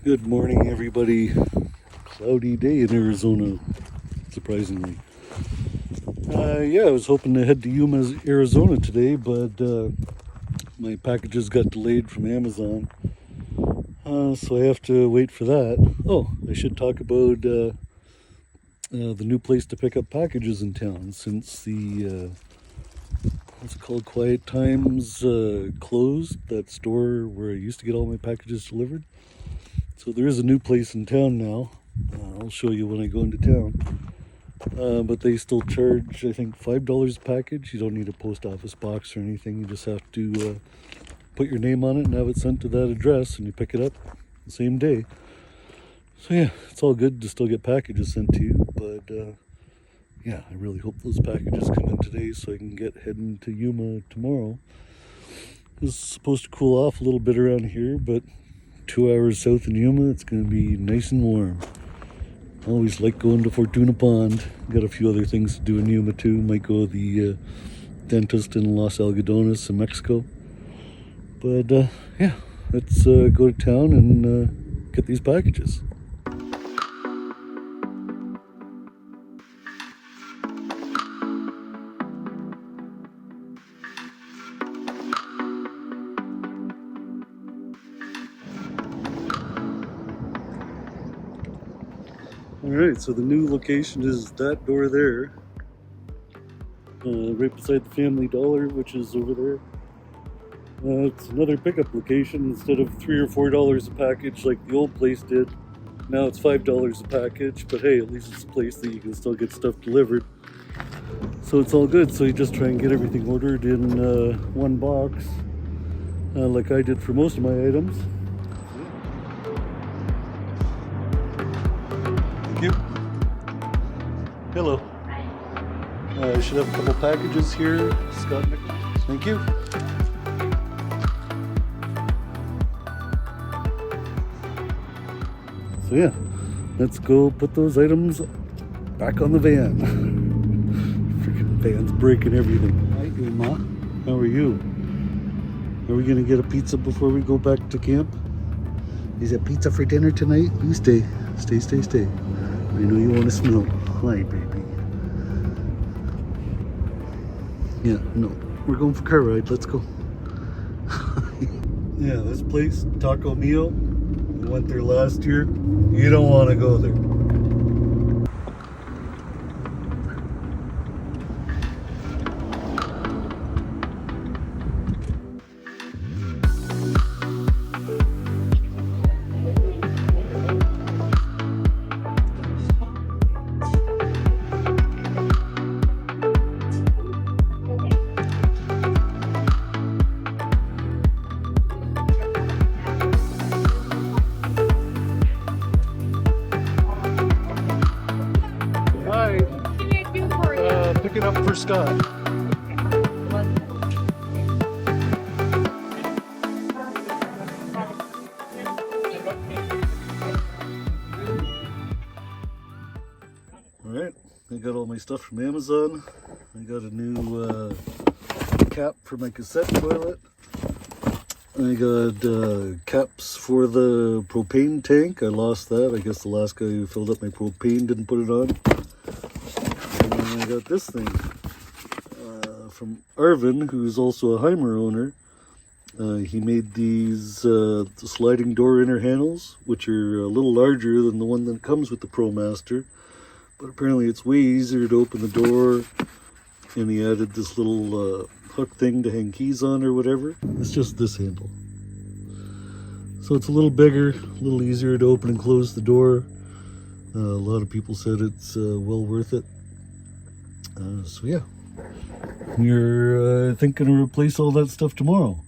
Good morning, everybody. Cloudy day in Arizona, surprisingly. I was hoping to head to Yuma, Arizona today, but my packages got delayed from Amazon, so I have to wait for that. Oh, I should talk about the new place to pick up packages in town since the what's it called, Quiet Times closed, that store where I used to get all my packages delivered. So there is a new place in town now. I'll show you when I go into town. But they still charge, I think, $5 a package. You don't need a post office box or anything. You just have to put your name on it and have it sent to that address, and you pick it up the same day. So yeah, it's all good to still get packages sent to you. But yeah, I really hope those packages come in today so I can get heading to Yuma tomorrow. It's supposed to cool off a little bit around here, but 2 hours south in Yuma, it's going to be nice and warm. Always like going to Fortuna Pond. Got a few other things to do in Yuma too. Might go to the dentist in Los Algodones in Mexico. But yeah, let's go to town and get these packages. Alright, so the new location is that door there. Right beside the Family Dollar, which is over there. It's another pickup location. Instead of $3 or $4 a package like the old place did, now it's $5 a package. But hey, at least it's a place that you can still get stuff delivered. So it's all good. So you just try and get everything ordered in one box, like I did for most of my items. Thank you. Hello. I should have a couple packages here, Scott. Thank you. So yeah, let's go put those items back on the van. Freaking van's breaking everything. Hi, Yuma. How are you? Are we gonna get a pizza before we go back to camp? Is it pizza for dinner tonight? You stay. Stay. I know you want to smell. Hi, baby. Yeah, no. We're going for car ride. Let's go. Yeah, this place, Taco Mio. We went there last year. You don't want to go there. Pick it up for Scott. Alright, I got all my stuff from Amazon. I got a new cap for my cassette toilet. I got caps for the propane tank. I lost that. I guess the last guy who filled up my propane didn't put it on. I got this thing from Arvin, who's also a Heimer owner. He made these sliding door inner handles, which are a little larger than the one that comes with the ProMaster, but apparently it's way easier to open the door, and he added this little hook thing to hang keys on or whatever. It's just this handle. So it's a little bigger, a little easier to open and close the door. A lot of people said it's well worth it. So yeah, we're thinking to replace all that stuff tomorrow.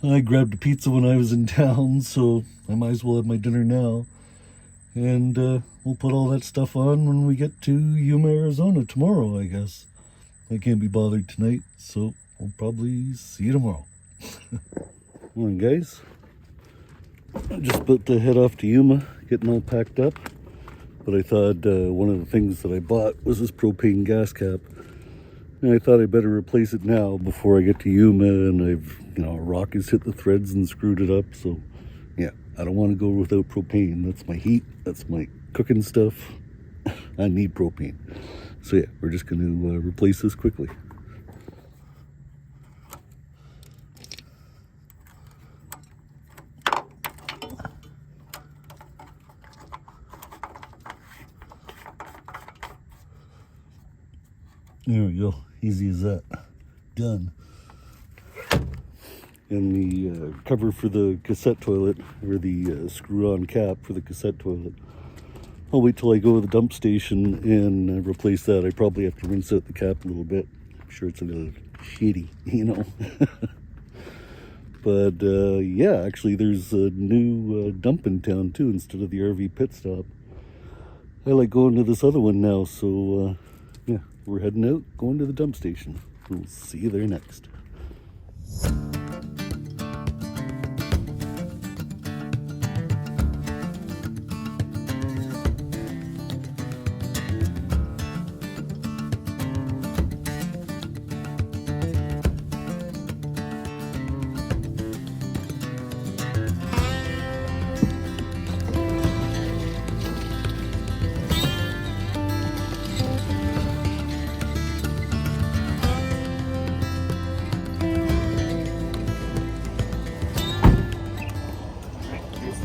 I grabbed a pizza when I was in town, so I might as well have my dinner now. And we'll put all that stuff on when we get to Yuma, Arizona tomorrow, I guess. I can't be bothered tonight, so we'll probably see you tomorrow. Morning, guys. I'm just about to head off to Yuma, getting all packed up. But I thought one of the things that I bought was this propane gas cap. And I thought I'd better replace it now before I get to Yuma, and a rock has hit the threads and screwed it up. So yeah, I don't want to go without propane. That's my heat. That's my cooking stuff. I need propane. So yeah, we're just going to replace this quickly. There we go. Easy as that. Done. And the cover for the cassette toilet, or the screw-on cap for the cassette toilet, I'll wait till I go to the dump station and replace that. I probably have to rinse out the cap a little bit. I'm sure it's a little shitty, you know. But yeah, actually there's a new dump in town too, instead of the RV pit stop. I like going to this other one now, so yeah, we're heading out, going to the dump station. We'll see you there next.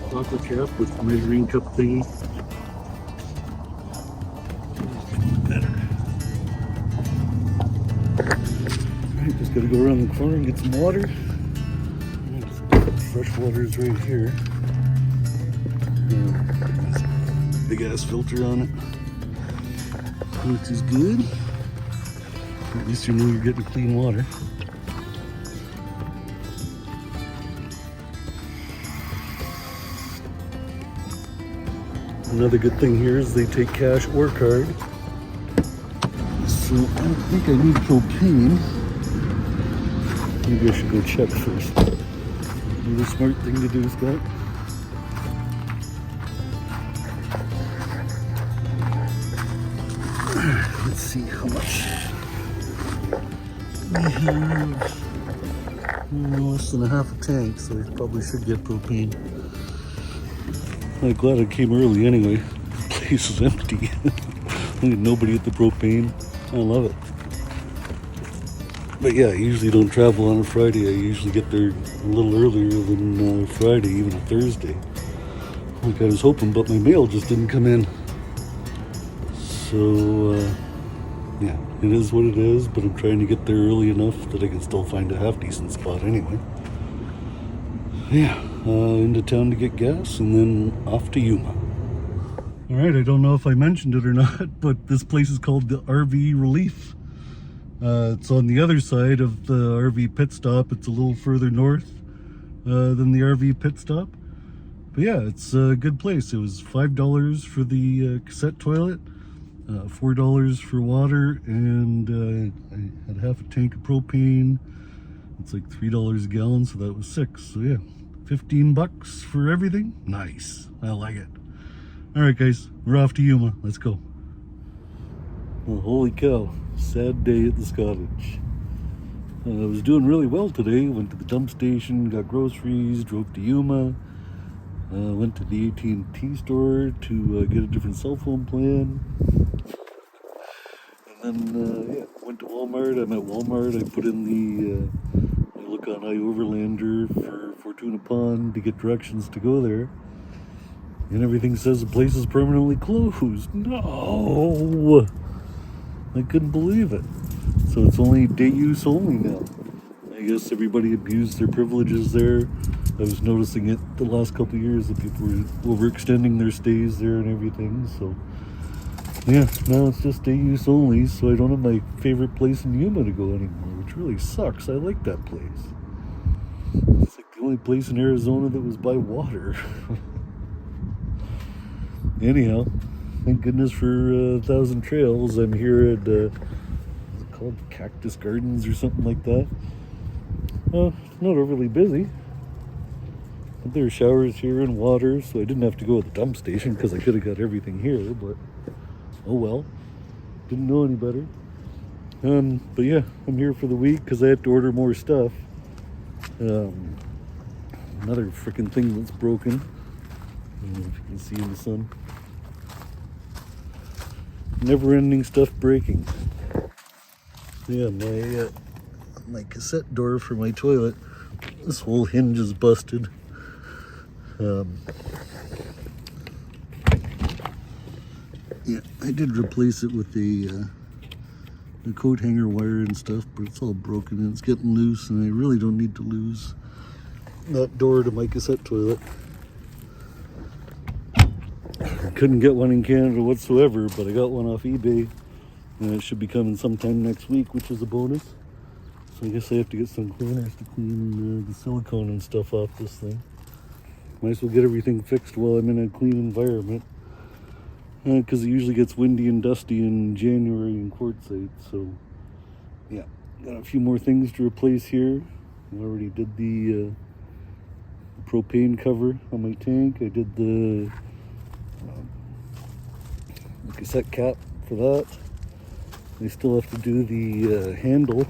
Taco cap with the measuring cup thingy. Better. Alright, just gotta go around the corner and get some water. Fresh water is right here. Big ass filter on it, which is good. At least you know you're getting clean water. Another good thing here is they take cash or card. So I don't think I need propane. Maybe I should go check first. Do the smart thing to do, Scott. Let's see how much we have. Less than a half a tank, so I probably should get propane. I'm glad I came early anyway. The place is empty. Nobody at the propane. I love it. But yeah, I usually don't travel on a Friday. I usually get there a little earlier than Friday, even a Thursday. Like I was hoping, but my mail just didn't come in. So, yeah, it is what it is, but I'm trying to get there early enough that I can still find a half-decent spot anyway. Yeah. Into town to get gas and then off to Yuma. Alright, I don't know if I mentioned it or not, but this place is called the RV Relief. It's on the other side of the RV pit stop. It's a little further north than the RV pit stop. But yeah, it's a good place. It was $5 for the cassette toilet, $4 for water, and I had half a tank of propane. It's like $3 a gallon, so that was $6. So yeah. $15 for everything. Nice. I like it. All right, guys, we're off to Yuma. Let's go. Well, holy cow. Sad day at this cottage. I was doing really well today. Went to the dump station, got groceries, drove to Yuma. Went to the AT&T store to get a different cell phone plan. And then, yeah, went to Walmart. I'm at Walmart. I put in the look on iOverlander for Fortuna Pond to get directions to go there. And everything says the place is permanently closed. No! I couldn't believe it. So it's only day use only now. I guess everybody abused their privileges there. I was noticing it the last couple of years that people were overextending their stays there and everything. So yeah, now it's just day use only, so I don't have my favorite place in Yuma to go anymore, which really sucks. I like that place. It's like the only place in Arizona that was by water. Anyhow, thank goodness for 1,000 Trails. I'm here at, is it called Cactus Gardens or something like that? It's not overly busy. But there are showers here and water, so I didn't have to go to the dump station because I could have got everything here, but oh well. Didn't know any better. But yeah, I'm here for the week because I had to order more stuff. Another freaking thing that's broken. don't know if you can see in the sun. Never-ending stuff breaking. Yeah, my cassette door for my toilet, this whole hinge is busted. Yeah, I did replace it with the coat hanger wire and stuff, but it's all broken and it's getting loose, and I really don't need to lose that door to my cassette toilet. I couldn't get one in Canada whatsoever, but I got one off eBay, and it should be coming sometime next week, which is a bonus. So I guess I have to get some cleaners to clean the silicone and stuff off this thing. Might as well get everything fixed while I'm in a clean environment, because it usually gets windy and dusty in January in Quartzsite. So yeah, got a few more things to replace here. I already did the propane cover on my tank. I did the cassette cap for that. I still have to do the handle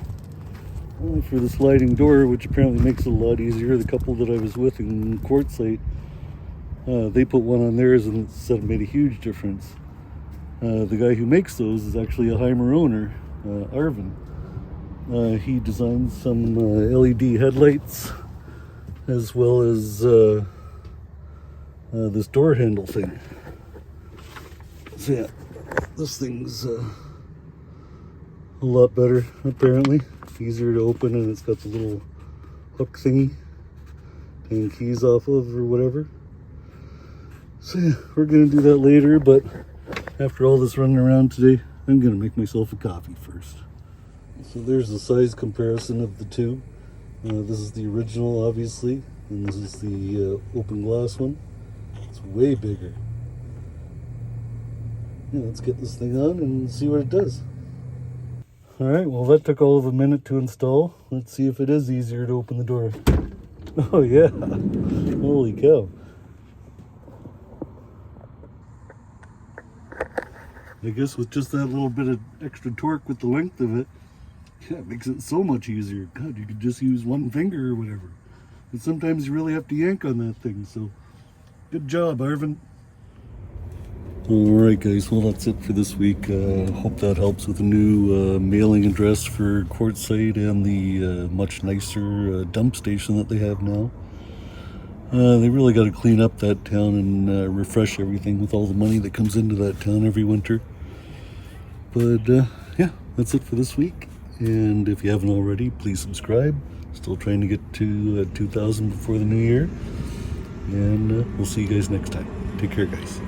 for the sliding door, which apparently makes it a lot easier. The couple that I was with in Quartzsite, they put one on theirs and said it made a huge difference. The guy who makes those is actually a Heimer owner, Arvin. He designed some LED headlights, as well as this door handle thing. So yeah, this thing's a lot better, apparently. Easier to open, and it's got the little hook thingy to hang keys off of or whatever. So yeah, we're gonna do that later, but after all this running around today, I'm gonna make myself a coffee first. So there's the size comparison of the two. This is the original, obviously, and this is the open glass one. It's way bigger. Yeah, let's get this thing on and see what it does. All right, well, that took all of a minute to install. Let's see if it is easier to open the door. Oh yeah, holy cow. I guess with just that little bit of extra torque with the length of it, yeah, it makes it so much easier. God, you could just use one finger or whatever. But sometimes you really have to yank on that thing, so good job, Arvin. Alright guys, well that's it for this week. Hope that helps with the new mailing address for Quartzsite and the much nicer dump station that they have now. They really got to clean up that town and refresh everything with all the money that comes into that town every winter. But yeah, that's it for this week. And if you haven't already, please subscribe. Still trying to get to 2,000 before the new year. And we'll see you guys next time. Take care, guys.